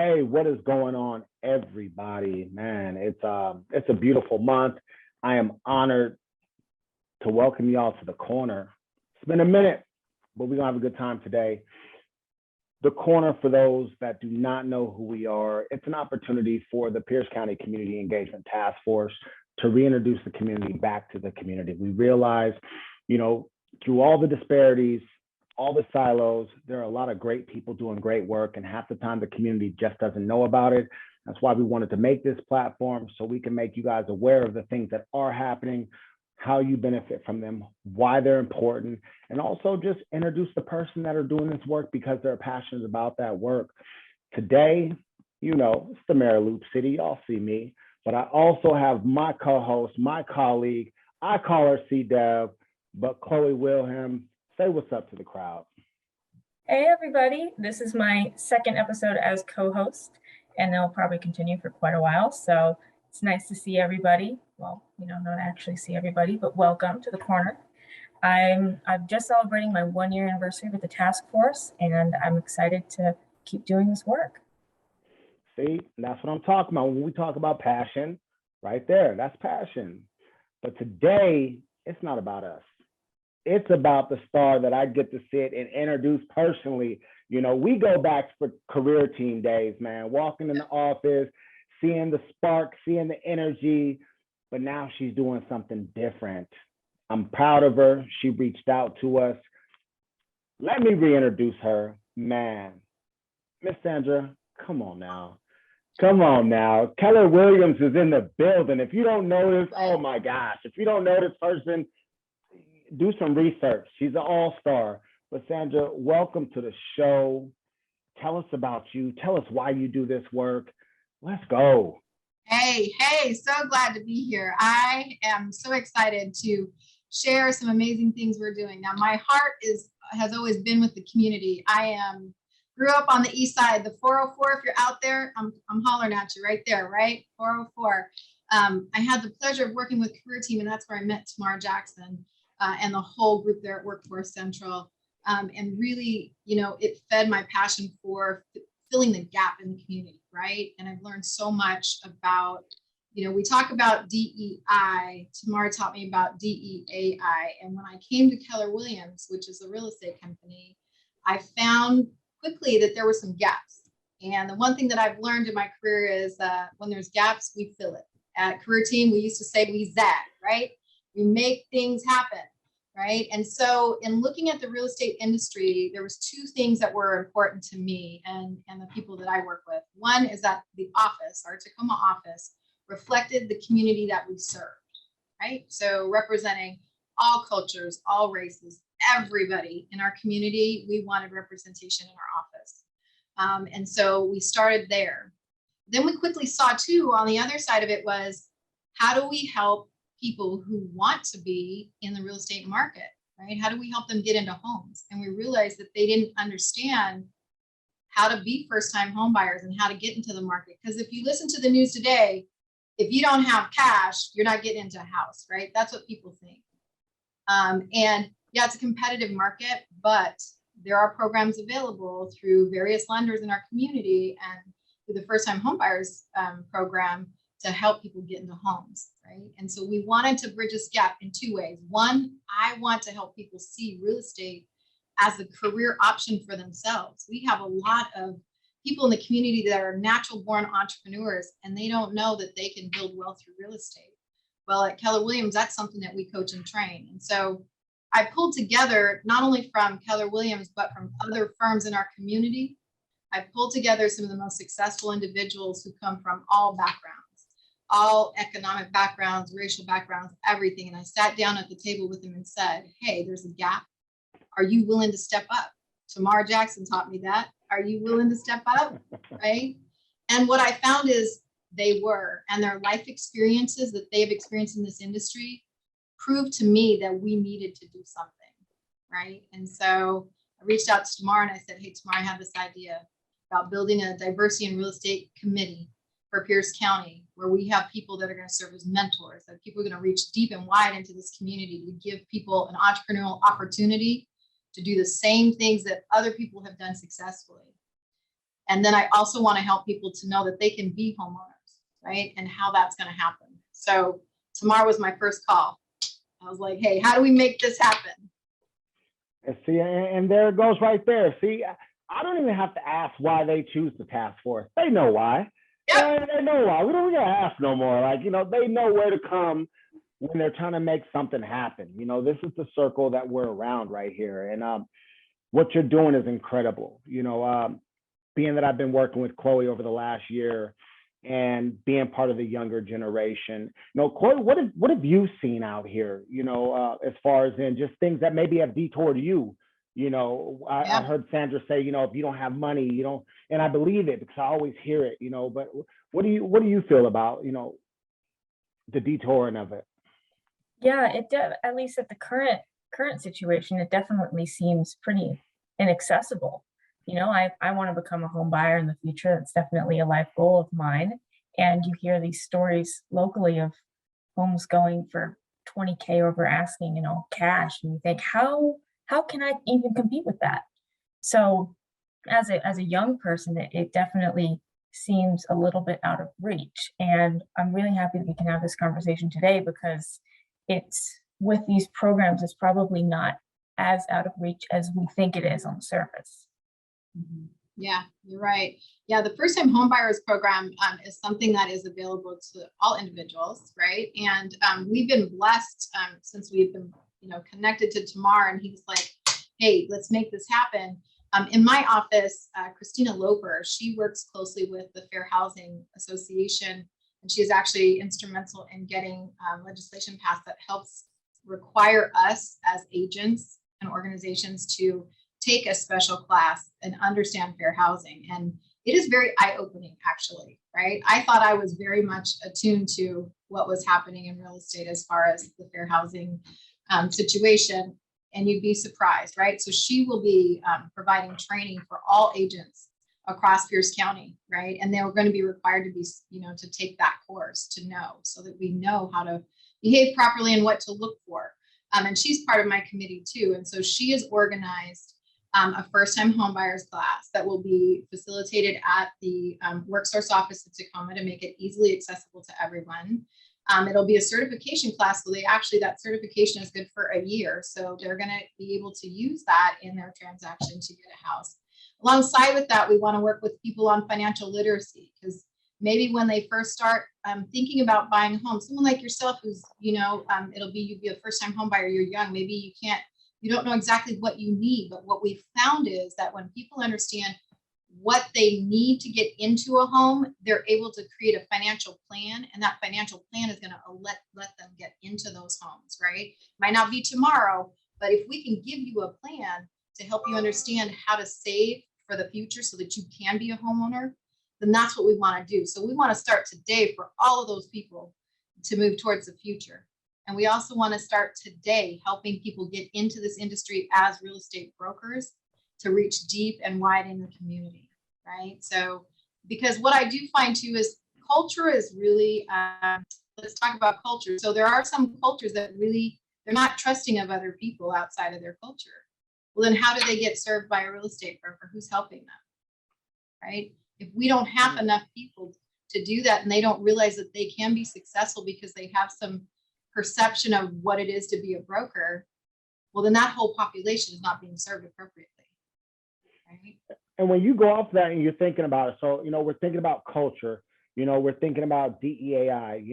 Hey, what is going on, everybody? Man, it's a beautiful month. I am honored to welcome y'all to the corner. It's been a minute, but we're gonna have a good time today. The corner, for those that do not know who we are, it's an opportunity for the Pierce County Community Engagement Task Force to reintroduce the community back to the community. We realize, through all the disparities, all the silos, there are a lot of great people doing great work, and half the time the community just doesn't know about it. That's why we wanted to make this platform so we can make you guys aware of the things that are happening, how you benefit from them, why they're important, and also just introduce the person that are doing this work because they're passionate about that work. Today, it's the mayor of Loop City, y'all see me, but I also have my co-host, my colleague, I call her C-Dev, but Chloe Wilhelm. Say what's up to the crowd. Hey everybody, this is my second episode as co-host, and they'll probably continue for quite a while. So it's nice to see everybody. Well, not actually see everybody, but welcome to the corner. I'm just celebrating my 1-year anniversary with the task force, and I'm excited to keep doing this work. See, that's what I'm talking about. When we talk about passion, right there, that's passion. But today, it's not about us. It's about the star that I get to sit and introduce personally. We go back for career team days, man, walking in the office, seeing the spark, seeing the energy, but now she's doing something different. I'm proud of her. She reached out to us. Let me reintroduce her, man. Miss Sandra, come on now. Keller Williams is in the building. If you don't know this, oh my gosh, if you don't know this person, do some research. She's an all-star. But Sandra, welcome to the show. Tell us about you. Tell us why you do this work. Let's go. Hey, so glad to be here. I am so excited to share some amazing things we're doing. Now, my heart has always been with the community. I grew up on the east side, the 404. If you're out there, I'm hollering at you right there, right? 404. I had the pleasure of working with Career Team, and that's where I met Tamara Jackson. And the whole group there at Workforce Central. And really, it fed my passion for filling the gap in the community, right? And I've learned so much about, we talk about DEI. Tamara taught me about DEAI. And when I came to Keller Williams, which is a real estate company, I found quickly that there were some gaps. And the one thing that I've learned in my career is when there's gaps, we fill it. At Career Team, we used to say we zag, right? We make things happen, right? And so in looking at the real estate industry, there was two things that were important to me and the people that I work with. One is that the office, our Tacoma office, reflected the community that we served, right? So representing all cultures, all races, everybody in our community, we wanted representation in our office. And so we started there. Then we quickly saw too, on the other side of it was, how do we help people who want to be in the real estate market, right? How do we help them get into homes? And we realized that they didn't understand how to be first-time home buyers and how to get into the market. Because if you listen to the news today, if you don't have cash, you're not getting into a house, right? That's what people think. And yeah, it's a competitive market, but there are programs available through various lenders in our community and through the first-time home buyers program to help people get into homes, right? And so we wanted to bridge this gap in two ways. One, I want to help people see real estate as a career option for themselves. We have a lot of people in the community that are natural born entrepreneurs, and they don't know that they can build wealth through real estate. Well, at Keller Williams, that's something that we coach and train. And so I pulled together, not only from Keller Williams, but from other firms in our community. I pulled together some of the most successful individuals who come from all backgrounds, all economic backgrounds, racial backgrounds, everything. And I sat down at the table with them and said, hey, there's a gap. Are you willing to step up? Tamara Jackson taught me that. Are you willing to step up, right? And what I found is they were, and their life experiences that they've experienced in this industry proved to me that we needed to do something, right? And so I reached out to Tamara and I said, hey, Tamara, I have this idea about building a diversity and real estate committee for Pierce County, where we have people that are going to serve as mentors, that people are going to reach deep and wide into this community to give people an entrepreneurial opportunity to do the same things that other people have done successfully. And then I also want to help people to know that they can be homeowners, right? And how that's going to happen. So tomorrow was my first call. I was like, hey, how do we make this happen? And see, and there it goes right there. See, I don't even have to ask why they choose the task force. They know why. Yep. They know why. We don't gotta ask no more. Like, they know where to come when they're trying to make something happen. This is the circle that we're around right here. And what you're doing is incredible. Being that I've been working with Chloe over the last year and being part of the younger generation, Chloe, what have you seen out here, as far as in just things that maybe have detoured you? I heard Sandra say, if you don't have money, you don't, and I believe it because I always hear it, but what do you feel about, the detouring of it? Yeah, at least at the current situation, it definitely seems pretty inaccessible. I want to become a home buyer in the future. That's definitely a life goal of mine. And you hear these stories locally of homes going for 20K over asking, cash, and you think, how can I even compete with that? So as a young person, it definitely seems a little bit out of reach. And I'm really happy that we can have this conversation today, because it's with these programs, it's probably not as out of reach as we think it is on the surface. Mhm. Yeah, you're right. Yeah, the first time homebuyers program is something that is available to all individuals, right? And we've been blessed since we've been, connected to Tamar, and he's like, hey, let's make this happen. In my office, Christina Loper, she works closely with the Fair Housing Association, and she is actually instrumental in getting legislation passed that helps require us as agents and organizations to take a special class and understand fair housing. And it is very eye-opening, actually, right? I thought I was very much attuned to what was happening in real estate as far as the fair housing situation, and you'd be surprised, right? So she will be providing training for all agents across Pierce County, right? And they were going to be required to be, to take that course to know, so that we know how to behave properly and what to look for. And she's part of my committee too. And so she has organized a first-time homebuyers class that will be facilitated at the WorkSource office in Tacoma to make it easily accessible to everyone. It'll be a certification class, so that certification is good for a year. So they're going to be able to use that in their transaction to get a house. Alongside with that, we want to work with people on financial literacy, because maybe when they first start thinking about buying a home, someone like yourself who's, you'd be a first-time home buyer, you're young, maybe you don't know exactly what you need. But what we found is that when people understand what they need to get into a home, they're able to create a financial plan, and that financial plan is going to let them get into those homes, right? Might not be tomorrow, but if we can give you a plan to help you understand how to save for the future so that you can be a homeowner, then that's what we want to do. So we want to start today for all of those people to move towards the future. And we also want to start today helping people get into this industry as real estate brokers to reach deep and wide in the community, right? So, because what I do find too is culture is really, let's talk about culture. So there are some cultures that really, they're not trusting of other people outside of their culture. Well, then how do they get served by a real estate broker who's helping them, right? If we don't have enough people to do that, and they don't realize that they can be successful because they have some perception of what it is to be a broker, well, then that whole population is not being served appropriately, right? And when you go off that and you're thinking about it, so, we're thinking about culture, we're thinking about DEAI,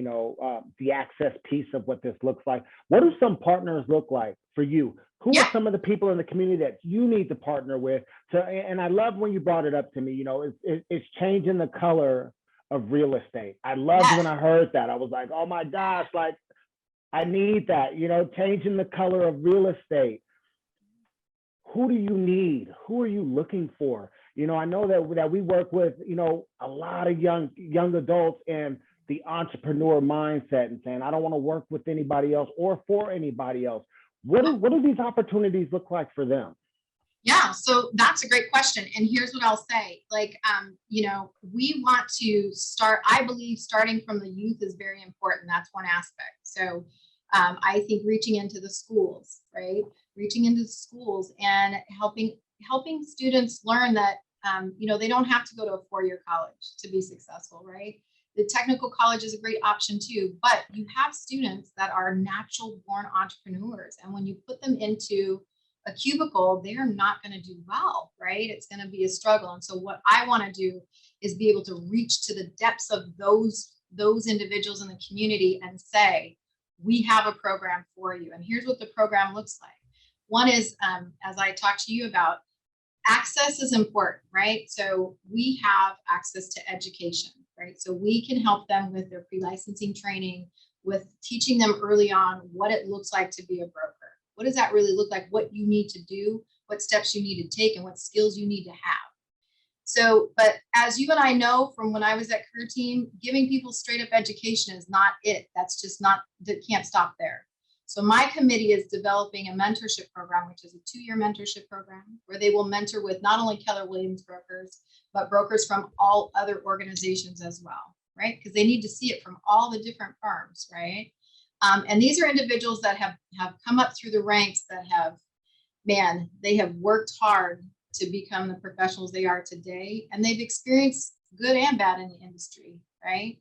the access piece of what this looks like. What do some partners look like for you? Who are some of the people in the community that you need to partner with? And I love when you brought it up to me, it's changing the color of real estate. I loved when I heard that. I was like, oh my gosh, like, I need that, changing the color of real estate. Who do you need? Who are you looking for? I know that we work with, a lot of young adults and the entrepreneur mindset and saying, I don't want to work with anybody else or for anybody else. What do these opportunities look like for them? Yeah, so that's a great question. And here's what I'll say. Like, we want to start, I believe starting from the youth is very important. That's one aspect. So I think reaching into the schools, right? Reaching into the schools and helping students learn that they don't have to go to a 4-year college to be successful, right? The technical college is a great option too, but you have students that are natural born entrepreneurs. And when you put them into a cubicle, they're not going to do well, right? It's going to be a struggle. And so what I want to do is be able to reach to the depths of those individuals in the community and say, we have a program for you. And here's what the program looks like. One is, as I talked to you about, access is important, right? So we have access to education, right? So we can help them with their pre-licensing training, with teaching them early on what it looks like to be a broker. What does that really look like? What you need to do, what steps you need to take, and what skills you need to have. So, but as you and I know from when I was at Career Team, giving people straight up education is not it. That's just not, that can't stop there. So my committee is developing a mentorship program, which is a 2-year mentorship program where they will mentor with not only Keller Williams brokers, but brokers from all other organizations as well, right? Because they need to see it from all the different firms, right? And these are individuals that have come up through the ranks that have, they have worked hard to become the professionals they are today. And they've experienced good and bad in the industry, right?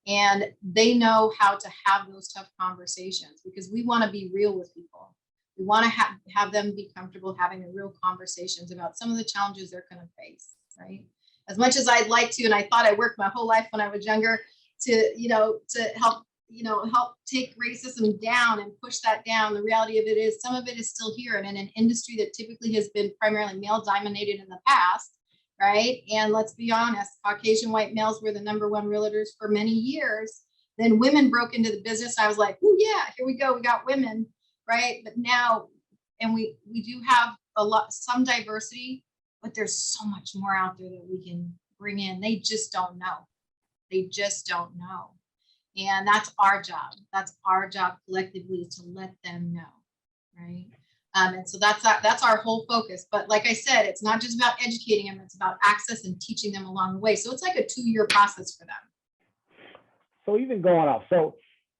And they know how to have those tough conversations because we want to be real with people. We want to have them be comfortable having the real conversations about some of the challenges they're going to face, right? As much as I'd like to, and I thought I worked my whole life when I was younger to help take racism down and push that down. The reality of it is some of it is still here and in an industry that typically has been primarily male dominated in the past. Right. And let's be honest, Caucasian white males were the #1 realtors for many years. Then women broke into the business. I was like, oh, yeah, here we go. We got women. Right. But now, and we do have some diversity, but there's so much more out there that we can bring in. They just don't know. They just don't know. And that's our job. That's our job collectively to let them know. Right. And so that's our whole focus. But like I said, it's not just about educating them, it's about access and teaching them along the way. So it's like a 2-year process for them. So even going off, so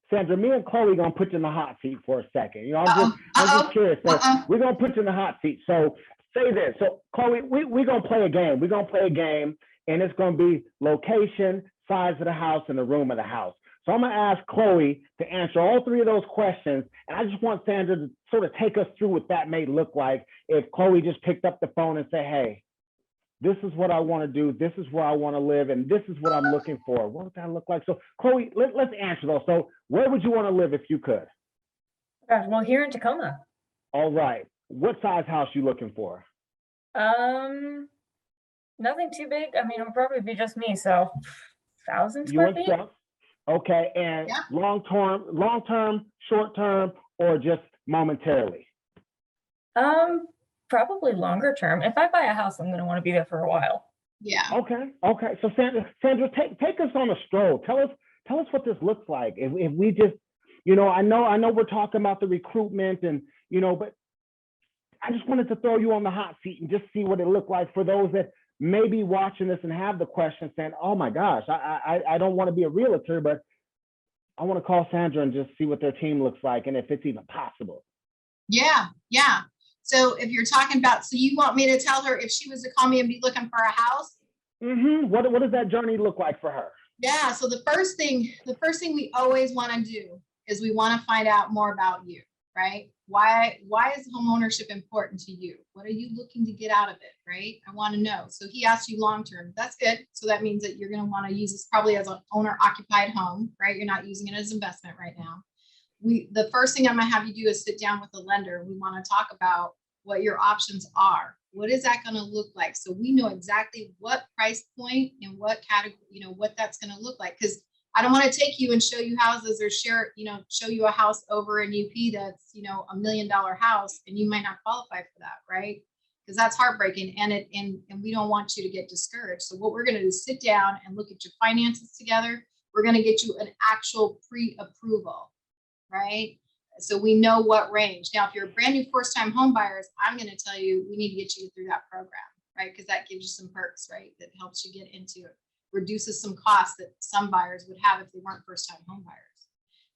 Sandra, me and Chloe gonna put you in the hot seat for a second. I'm just curious. So we're gonna put you in the hot seat. So say this. So Chloe, we're gonna play a game. We're gonna play a game, and it's gonna be location, size of the house, and the room of the house. So I'm going to ask Chloe to answer all 3 of those questions. And I just want Sandra to sort of take us through what that may look like if Chloe just picked up the phone and said, hey, this is what I want to do. This is where I want to live. And this is what I'm looking for. What would that look like? So Chloe, let's answer those. So where would you want to live if you could? Well, here in Tacoma. All right. What size house you looking for? Nothing too big. I mean, it'll probably be just me. So 1,000 square feet. Okay, and yeah. long-term, short-term, or just momentarily? Probably longer term. If I buy a house, I'm going to want to be there for a while. Yeah. Okay. So Sandra, take us on a stroll. Tell us what this looks like. If we just, I know we're talking about the recruitment and, but I just wanted to throw you on the hot seat and just see what it looked like for those that may be watching this and have the question saying, oh my gosh, I don't want to be a realtor, but I want to call Sandra and just see what their team looks like and if it's even possible. Yeah. So if you're talking about, so you want me to tell her if she was to call me and be looking for a house? Mm-hmm. What does that journey look like for her? Yeah. So the first thing we always want to do is we want to find out more about you, right? Why is homeownership important to you? What are you looking to get out of it, right? I want to know. So he asked you long-term. That's good. So that means that you're going to want to use this probably as an owner-occupied home, right? You're not using it as investment right now. The first thing I'm going to have you do is sit down with the lender. We want to talk about what your options are. What is that going to look like? So we know exactly what price point and what category, what that's going to look like. Because I don't want to take you and show you houses or show you a house over in UP that's, $1 million house and you might not qualify for that, right? Because that's heartbreaking and we don't want you to get discouraged. So what we're going to do is sit down and look at your finances together. We're going to get you an actual pre-approval, right? So we know what range. Now, if you're a brand new first-time home buyers, I'm going to tell you, we need to get you through that program, right? Because that gives you some perks, right? That helps you get into it. Reduces some costs that some buyers would have if they weren't first-time home buyers.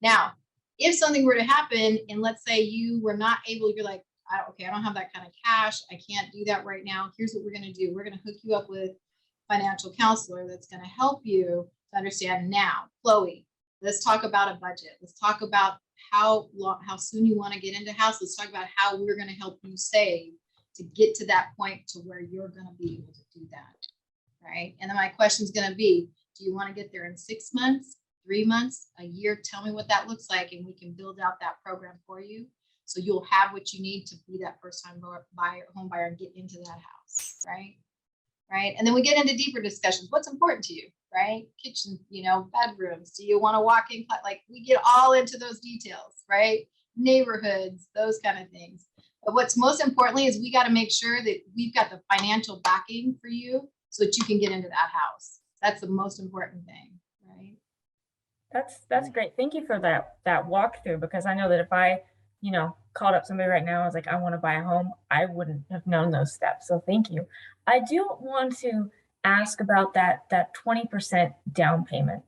Now, if something were to happen and let's say you were not able, you're like, okay, I don't have that kind of cash. I can't do that right now. Here's what we're going to do. We're going to hook you up with a financial counselor that's going to help you to understand now. Chloe, let's talk about a budget. Let's talk about how soon you want to get into house. Let's talk about how we're going to help you save to get to that point to where you're going to be able to do that, right? And then my question is going to be, do you want to get there in 6 months, 3 months, a year? Tell me what that looks like, and we can build out that program for you, so you'll have what you need to be that first-time home buyer and get into that house, right? Right. And then we get into deeper discussions. What's important to you, right? Kitchen, bedrooms. Do you want to walk in? Like, we get all into those details, right? Neighborhoods, those kind of things. But what's most importantly is we got to make sure that we've got the financial backing for you so that you can get into that house. That's the most important thing, right? That's great. Thank you for that walkthrough, because I know that if I, called up somebody right now, I was like, I want to buy a home, I wouldn't have known those steps. So thank you. I do want to ask about that 20% down payment.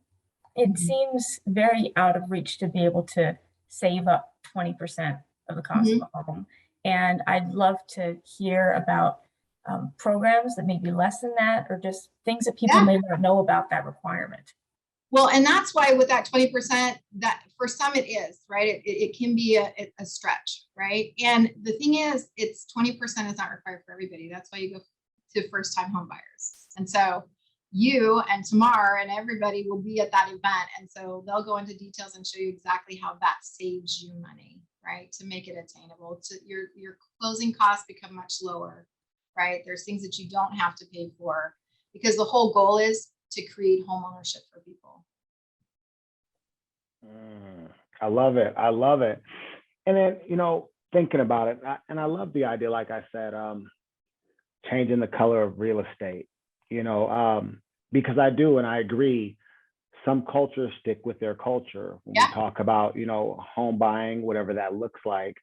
It seems very out of reach to be able to save up 20% of the cost of a home. And I'd love to hear about programs that may be less than that, or just things that people may not know about that requirement. Well, and that's why with that 20%, that for some it is, right? It can be a stretch, right? And the thing is, it's 20% is not required for everybody. That's why you go to first-time home buyers. And so you and Tamar and everybody will be at that event. And so they'll go into details and show you exactly how that saves you money, right? To make it attainable. To your closing costs become much lower, right? There's things that you don't have to pay for, because the whole goal is to create home ownership for people. I love it. I love it. And then, thinking about it, and I love the idea, like I said, changing the color of real estate, because I do, and I agree, some cultures stick with their culture when we talk about, home buying, whatever that looks like.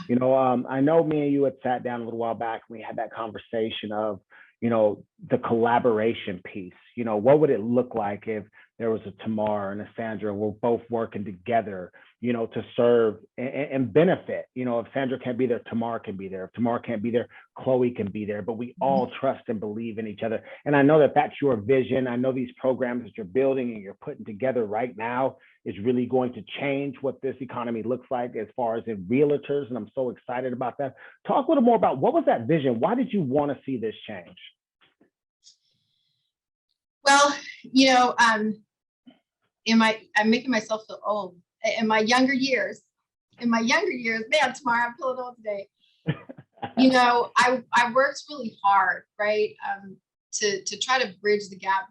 I know me and you had sat down a little while back and we had that conversation of, the collaboration piece. What would it look like if there was a Tamar and a Sandra, and we're both working together, to serve and benefit. If Sandra can't be there, Tamar can be there. If Tamar can't be there, Chloe can be there, but we all trust and believe in each other. And I know that that's your vision. I know these programs that you're building and you're putting together right now is really going to change what this economy looks like as far as in realtors. And I'm so excited about that. Talk a little more about, what was that vision? Why did you want to see this change? Well, I'm making myself feel old. In my younger years, man, tomorrow I'm feeling old today. I worked really hard, right? To try to bridge the gap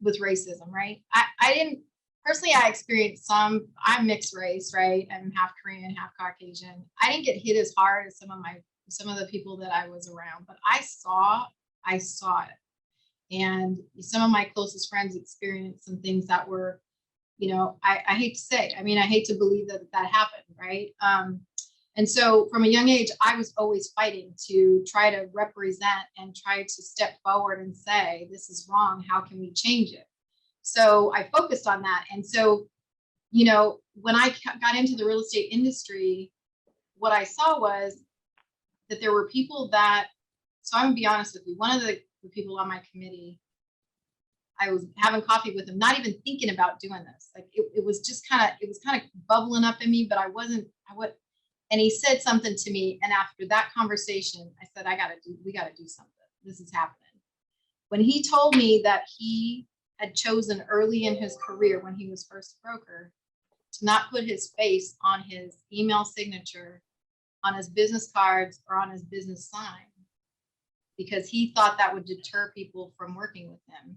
with racism, right? I didn't personally, I experienced I'm mixed race, right? I'm half Korean, half Caucasian. I didn't get hit as hard as some of the people that I was around, but I saw it. And some of my closest friends experienced some things that were, I hate to say, I hate to believe that happened, right? And so from a young age, I was always fighting to try to represent and try to step forward and say, this is wrong. How can we change it? So I focused on that. And so, when I got into the real estate industry, what I saw was that there were people so I'm gonna be honest with you, one of the people on my committee, I was having coffee with him, not even thinking about doing this. Like it was kind of bubbling up in me, but and he said something to me. And after that conversation, I said, we gotta do something. This is happening. When he told me that he had chosen early in his career, when he was first broker, to not put his face on his email signature, on his business cards, or on his business sign, because he thought that would deter people from working with him.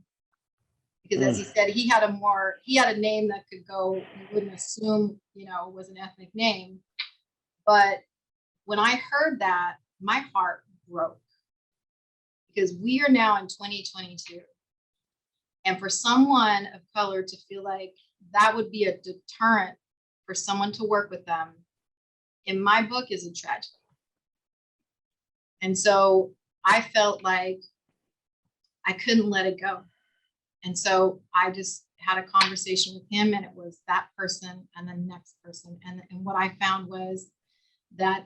Because as he said, he had a name that could go, you wouldn't assume, was an ethnic name. But when I heard that, my heart broke, because we are now in 2022. And for someone of color to feel like that would be a deterrent for someone to work with them, in my book, is a tragedy. And so I felt like I couldn't let it go. And so I just had a conversation with him, and it was that person and the next person. And what I found was that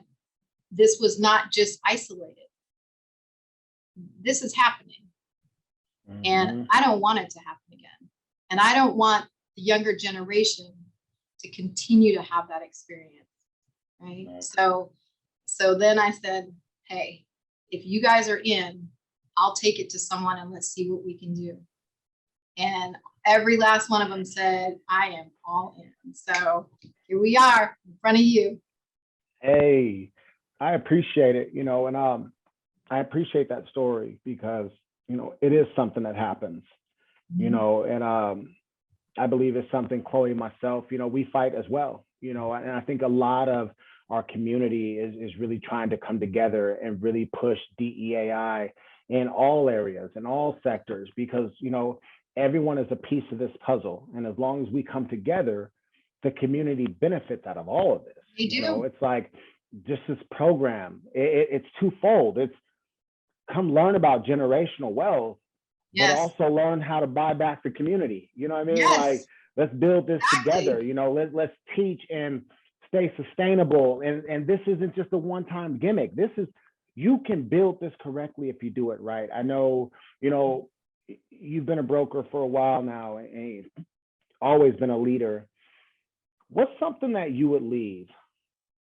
this was not just isolated. This is happening. And I don't want it to happen again. And I don't want the younger generation to continue to have that experience. Right. So then I said, hey, if you guys are in, I'll take it to someone and let's see what we can do. And every last one of them said, I am all in. So here we are in front of you. Hey, I appreciate it, and I appreciate that story because, it is something that happens, and I believe it's something Chloe and myself, we fight as well, and I think a lot of our community is really trying to come together and really push DEAI in all areas, in all sectors, because, everyone is a piece of this puzzle. And as long as we come together, the community benefits out of all of this. They do. It's like just this program, it's twofold. It's come learn about generational wealth, Yes. but also learn how to buy back the community. You know what I mean? Yes. Like, let's build this together. Let's teach and stay sustainable. And this isn't just a one-time gimmick. You can build this correctly if you do it right. I know, you've been a broker for a while now and you've always been a leader. What's something that you would leave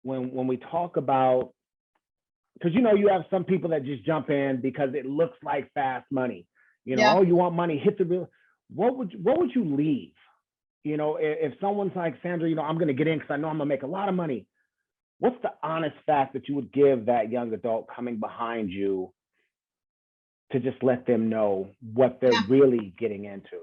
when we talk about, because you have some people that just jump in because it looks like fast money. Oh, you want money, hit the bill. What would you leave? If someone's like, Sandra, I'm going to get in because I know I'm going to make a lot of money. What's the honest fact that you would give that young adult coming behind you to just let them know what they're really getting into?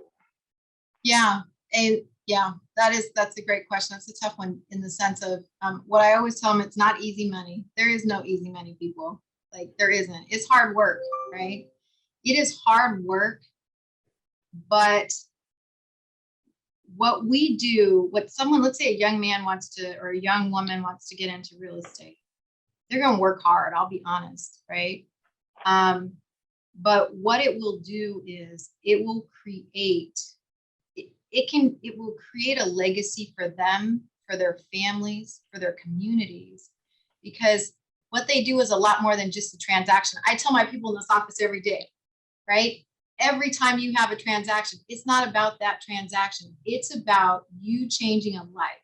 Yeah. And that's a great question. That's a tough one in the sense of what I always tell them, it's not easy money. There is no easy money, people. Like, there isn't. It's hard work, right? It is hard work, but what we do, let's say a young man or a young woman wants to get into real estate, they're going to work hard. I'll be honest. Right. But what it will do is it will create a legacy for them, for their families, for their communities, because what they do is a lot more than just a transaction. I tell my people in this office every day, right? Every time you have a transaction, it's not about that transaction. It's about you changing a life,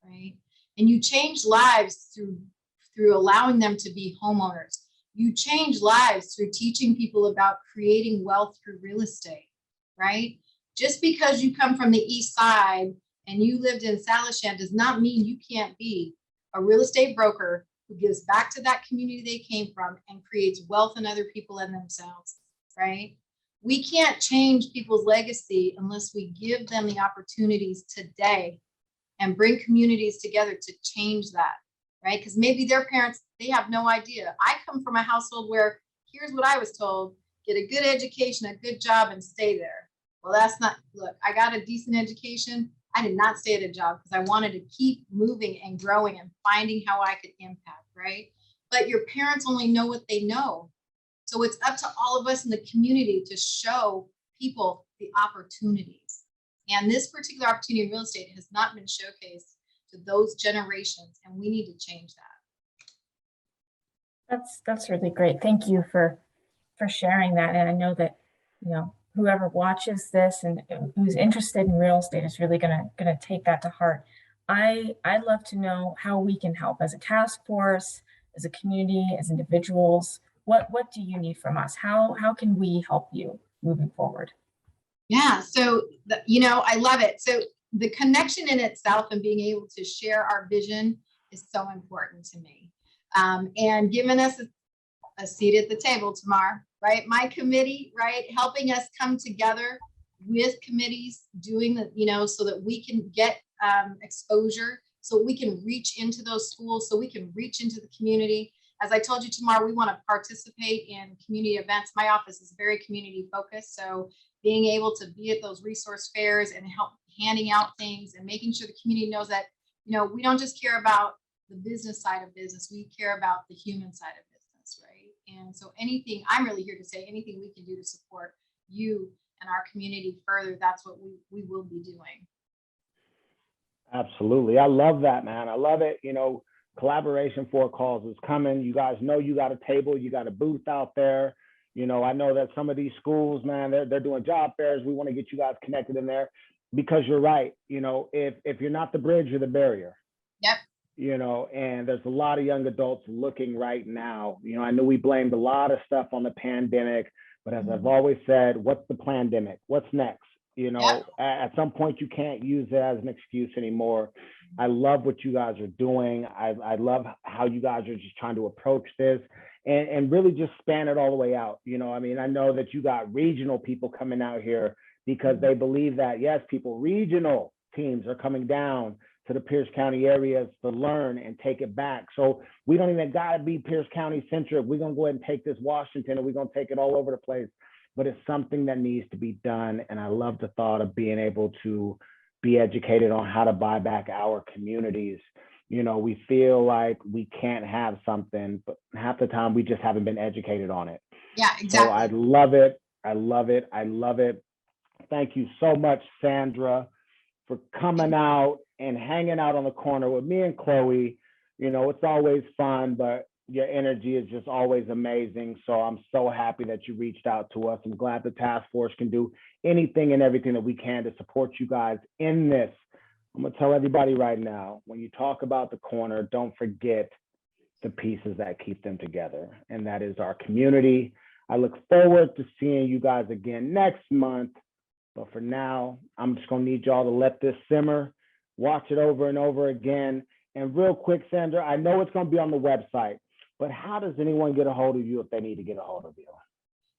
right? And you change lives through allowing them to be homeowners. You change lives through teaching people about creating wealth through real estate, right? Just because you come from the East Side and you lived in Salishan does not mean you can't be a real estate broker who gives back to that community they came from and creates wealth in other people and themselves, right? We can't change people's legacy unless we give them the opportunities today and bring communities together to change that, right? Because maybe their parents, they have no idea. I come from a household where here's what I was told: get a good education, a good job, and stay there. Well, that's not, look, I got a decent education. I did not stay at a job because I wanted to keep moving and growing and finding how I could impact, right? But your parents only know what they know. So it's up to all of us in the community to show people the opportunities. And this particular opportunity in real estate has not been showcased to those generations, and we need to change that. That's really great. Thank you for sharing that. And I know that, whoever watches this and who's interested in real estate is really gonna take that to heart. I'd love to know how we can help as a task force, as a community, as individuals. What do you need from us? How can we help you moving forward? Yeah, so I love it. So the connection in itself and being able to share our vision is so important to me, and giving us a seat at the table tomorrow, right? My committee, right, helping us come together with committees, doing the, so that we can get exposure, so we can reach into those schools, so we can reach into the community. As I told you, tomorrow, we want to participate in community events. My office is very community focused. So being able to be at those resource fairs and help handing out things and making sure the community knows that, we don't just care about the business side of business. We care about the human side of business, right? And so I'm really here to say anything we can do to support you and our community further, that's what we will be doing. Absolutely. I love that, man. I love it. Collaboration for a cause is coming. You guys know you got a table, you got a booth out there. I know that some of these schools, man, they're doing job fairs. We want to get you guys connected in there because you're right. If you're not the bridge, you're the barrier. Yep. And there's a lot of young adults looking right now. I know we blamed a lot of stuff on the pandemic, but as I've always said, what's the pandemic? What's next? Yep. At some point you can't use it as an excuse anymore. I love what you guys are doing. I love how you guys are just trying to approach this and really just span it all the way out. I know that you got regional people coming out here because they believe that, yes, regional teams are coming down to the Pierce County areas to learn and take it back. So we don't even got to be Pierce County centric. We're going to go ahead and take this Washington and we're going to take it all over the place. But it's something that needs to be done. And I love the thought of being able to be educated on how to buy back our communities. We feel like we can't have something, but half the time we just haven't been educated on it. Yeah, exactly. So I love it. I love it. I love it. Thank you so much, Sandra, for coming out and hanging out on the corner with me and Chloe. It's always fun, but your energy is just always amazing. So I'm so happy that you reached out to us. I'm glad the task force can do anything and everything that we can to support you guys in this. I'm going to tell everybody right now, when you talk about the corner, don't forget the pieces that keep them together. And that is our community. I look forward to seeing you guys again next month. But for now, I'm just going to need y'all to let this simmer, watch it over and over again. And real quick, Sandra, I know it's going to be on the website, but how does anyone get a hold of you if they need to get a hold of you?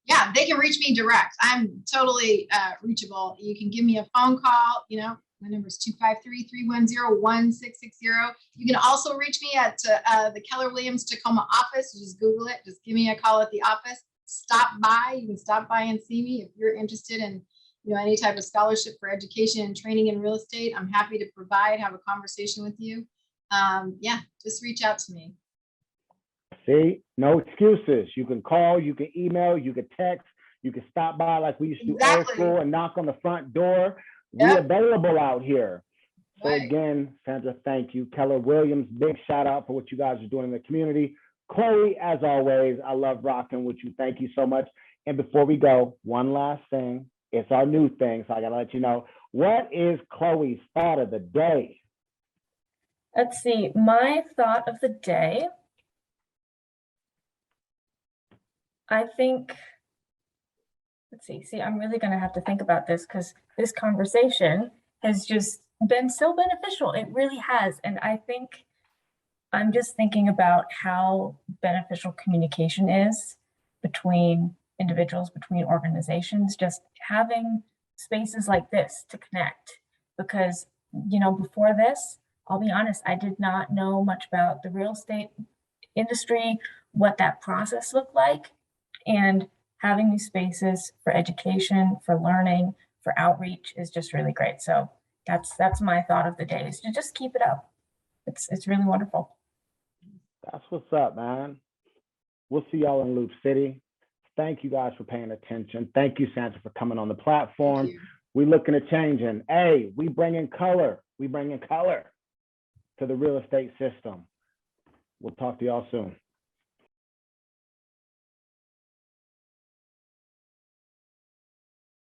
Yeah, they can reach me direct. I'm totally reachable. You can give me a phone call. My number is 253-310-1660. You can also reach me at the Keller Williams Tacoma office. Just Google it. Just give me a call at the office. Stop by. You can stop by and see me if you're interested in any type of scholarship for education and training in real estate. I'm happy to provide, have a conversation with you. Just reach out to me. See, no excuses. You can call, you can email, you can text, you can stop by like we used to do old school and knock on the front door. We're available out here. So again, Sandra, thank you. Keller Williams, big shout out for what you guys are doing in the community. Chloe, as always, I love rocking with you. Thank you so much. And before we go, one last thing. It's our new thing, so I gotta let you know. What is Chloe's thought of the day? Let's see, my thought of the day. I think, let's see, I'm really going to have to think about this because this conversation has just been so beneficial. It really has. And I think I'm just thinking about how beneficial communication is between individuals, between organizations, just having spaces like this to connect. Because, before this, I'll be honest, I did not know much about the real estate industry, what that process looked like. And having these spaces for education, for learning, for outreach is just really great. So that's my thought of the day, is to just keep it up. It's really wonderful. That's what's up, man. We'll see y'all in Loop City. Thank you guys for paying attention. Thank you, Sandra, for coming on the platform. We're looking at changing. Hey, we bringing color. We bringing color to the real estate system. We'll talk to y'all soon.